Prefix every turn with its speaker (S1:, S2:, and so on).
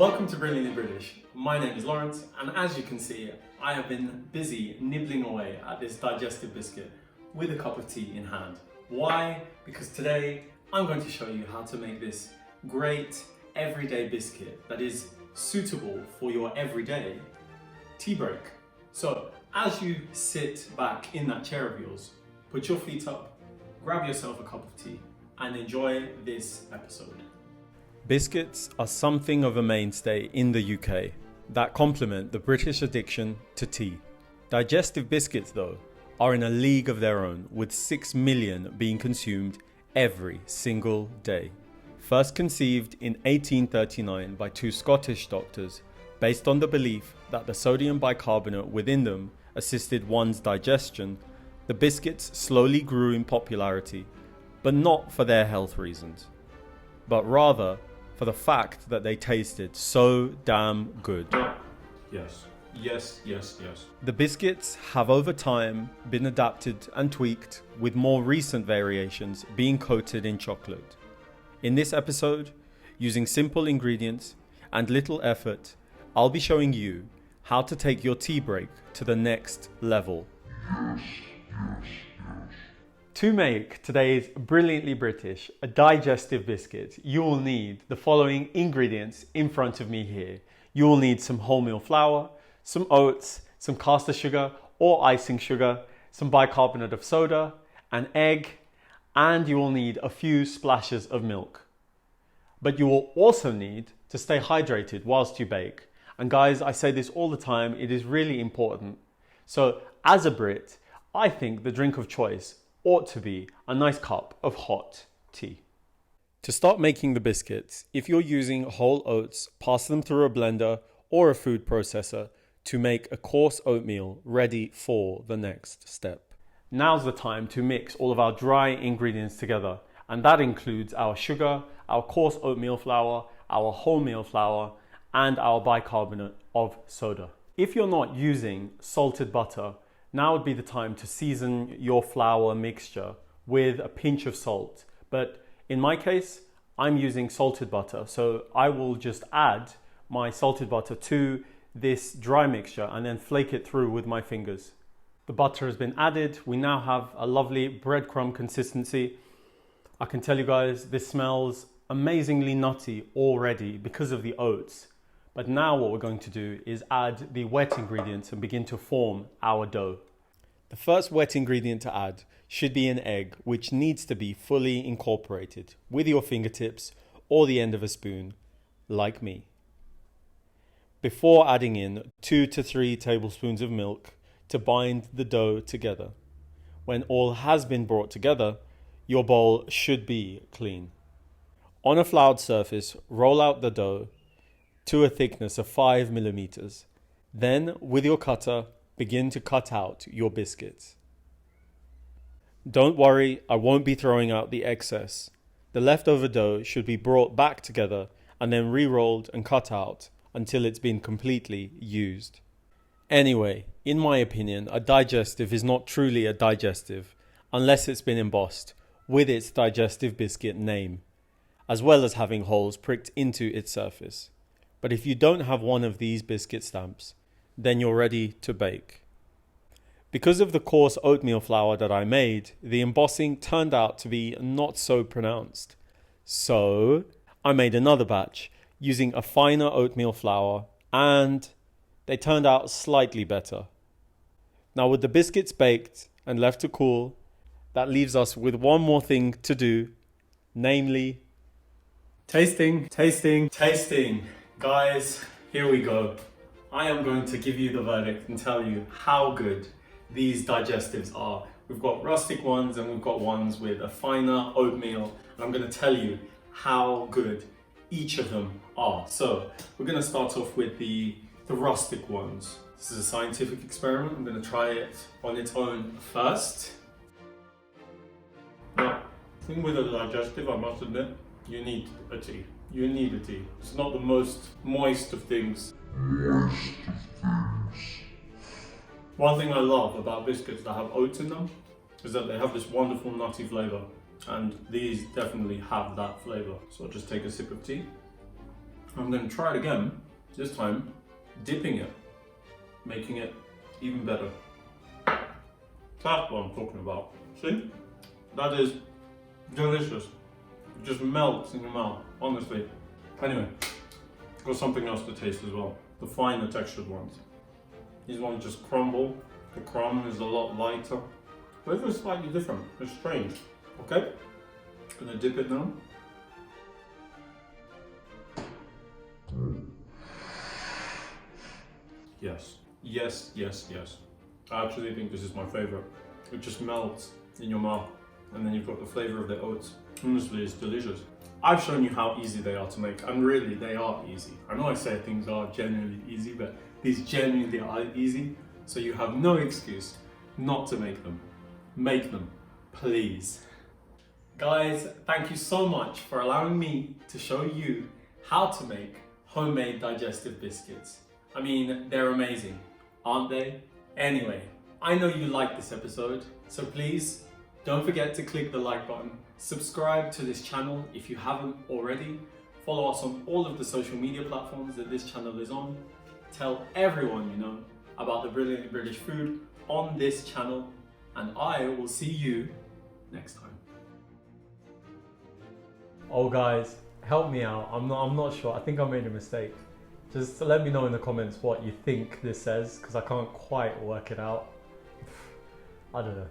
S1: Welcome to Brilliantly British. My name is Lawrence, and as you can see, I have been busy nibbling away at this digestive biscuit with a cup of tea in hand. Why? Because today I'm going to show you how to make this great everyday biscuit that is suitable for your everyday tea break. So as you sit back in that chair of yours, put your feet up, grab yourself a cup of tea, and enjoy this episode. Biscuits are something of a mainstay in the UK that complement the British addiction to tea. Digestive biscuits, though, are in a league of their own, with 6 million being consumed every single day. First conceived in 1839 by two Scottish doctors, based on the belief that the sodium bicarbonate within them assisted one's digestion, the biscuits slowly grew in popularity, but not for their health reasons, but rather for the fact that they tasted so damn good. Yes. The biscuits have over time been adapted and tweaked, with more recent variations being coated in chocolate. In this episode, using simple ingredients and little effort, I'll be showing you how to take your tea break to the next level. To make today's Brilliantly British digestive biscuit, you will need the following ingredients in front of me here. You will need some wholemeal flour, some oats, some Castor sugar or icing sugar, some bicarbonate of soda, an egg, and you will need a few splashes of milk. But you will also need to stay hydrated whilst you bake. And guys, I say this all the time, it is really important. So as a Brit, I think the drink of choice ought to be a nice cup of hot tea. To start making the biscuits, if you're using whole oats, pass them through a blender or a food processor to make a coarse oatmeal ready for the next step. Now's the time to mix all of our dry ingredients together, and that includes our sugar, our coarse oatmeal flour, our wholemeal flour, and our bicarbonate of soda. If you're not using salted butter, now would be the time to season your flour mixture with a pinch of salt. But in my case, I'm using salted butter. So I will just add my salted butter to this dry mixture and then flake it through with my fingers. The butter has been added. We now have a lovely breadcrumb consistency. I can tell you guys, this smells amazingly nutty already because of the oats. But now what we're going to do is add the wet ingredients and begin to form our dough. The first wet ingredient to add should be an egg, which needs to be fully incorporated with your fingertips or the end of a spoon, like me. Before adding in 2 to 3 tablespoons of milk to bind the dough together. When all has been brought together, your bowl should be clean. On a floured surface, roll out the dough to a thickness of 5 millimeters. Then, with your cutter, begin to cut out your biscuits. Don't worry, I won't be throwing out the excess. The leftover dough should be brought back together and then re-rolled and cut out until it's been completely used. Anyway, in my opinion, a digestive is not truly a digestive unless it's been embossed with its digestive biscuit name, as well as having holes pricked into its surface. But if you don't have one of these biscuit stamps, then you're ready to bake. Because of the coarse oatmeal flour that I made, the embossing turned out to be not so pronounced. So I made another batch using a finer oatmeal flour, and they turned out slightly better. Now with the biscuits baked and left to cool, that leaves us with one more thing to do, namely tasting. Guys, here we go. I am going to give you the verdict and tell you how good these digestives are. We've got rustic ones and we've got ones with a finer oatmeal. And I'm going to tell you how good each of them are. So we're going to start off with the rustic ones. This is a scientific experiment. I'm going to try it on its own first. Now, the thing with a digestive, I must admit, you need a tea. You need a tea. It's not the most moist of things. One thing I love about biscuits that have oats in them is that they have this wonderful nutty flavour, and these definitely have that flavour. So I'll just take a sip of tea.
S2: I'm going to try it again, this time dipping it, making it even better. That's what I'm talking about. See? That is delicious. It just melts in your mouth, honestly. Anyway, got something else to taste as well. The finer textured ones. These ones just crumble. The crumb is a lot lighter. Flavor is slightly different. It's strange. Okay? Gonna dip it now. Yes. Yes, yes, yes. I actually think this is my favorite. It just melts in your mouth. And then you've got the flavor of the oats. Honestly, it's delicious. I've shown you how easy they are to make, and really, they are easy. I know I say things are genuinely easy, but these genuinely are easy, so you have no excuse not to make them. Make them, please. Guys, thank you so much for allowing me to show you how to make homemade digestive biscuits. I mean, they're amazing, aren't they? Anyway, I know you liked this episode, so please don't forget to click the like button. Subscribe to this channel if you haven't already. Follow us on all of the social media platforms that this channel is on. Tell everyone you know about the Brilliantly British food on this channel, and I will see you next time.
S1: Oh guys, help me out. I'm not sure. I think I made a mistake. Just let me know in the comments what you think this says, because I can't quite work it out. I don't know.